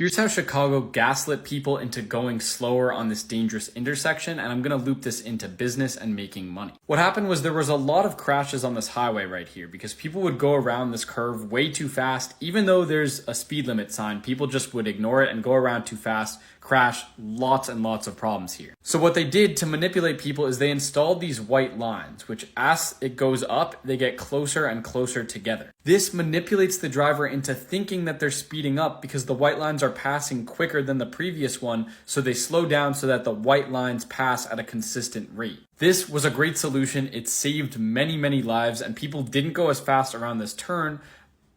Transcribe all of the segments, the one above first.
Here's how Chicago gaslit people into going slower on this dangerous intersection, and I'm going to loop this into business and making money. What happened was there was a lot of crashes on this highway right here because people would go around this curve way too fast. Even though there's a speed limit sign, people just would ignore it and go around too fast, crash, lots and lots of problems here. So what they did to manipulate people is they installed these white lines, which as it goes up, they get closer and closer together. This manipulates the driver into thinking that they're speeding up because the white lines are passing quicker than the previous one, so they slow down so that the white lines pass at a consistent rate. This was a great solution. It saved many lives, and people didn't go as fast around this turn,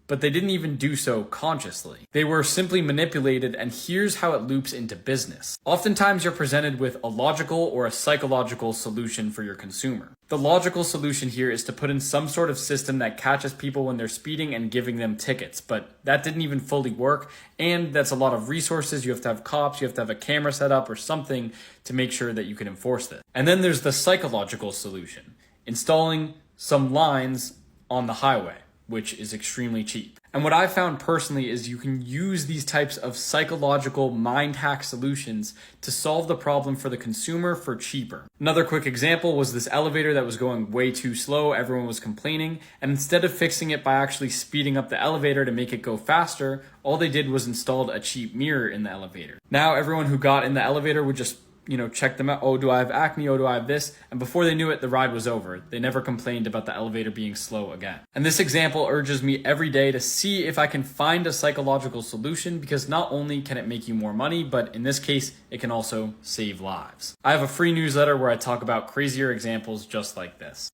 but they didn't even do so consciously. They were simply manipulated, and here's how it loops into business. Oftentimes you're presented with a logical or a psychological solution for your consumer. The logical solution here is to put in some sort of system that catches people when they're speeding and giving them tickets, but that didn't even fully work, and that's a lot of resources. You have to have cops, you have to have a camera set up or something to make sure that you can enforce this. And then there's the psychological solution, installing some lines on the highway, which is extremely cheap. And what I found personally is you can use these types of psychological mind hack solutions to solve the problem for the consumer for cheaper. Another quick example was this elevator that was going way too slow. Everyone was complaining. And instead of fixing it by actually speeding up the elevator to make it go faster, all they did was installed a cheap mirror in the elevator. Now everyone who got in the elevator would just check them out. Oh, do I have acne? Oh, do I have this? And before they knew it, the ride was over. They never complained about the elevator being slow again. And this example urges me every day to see if I can find a psychological solution, because not only can it make you more money, but in this case, it can also save lives. I have a free newsletter where I talk about crazier examples just like this.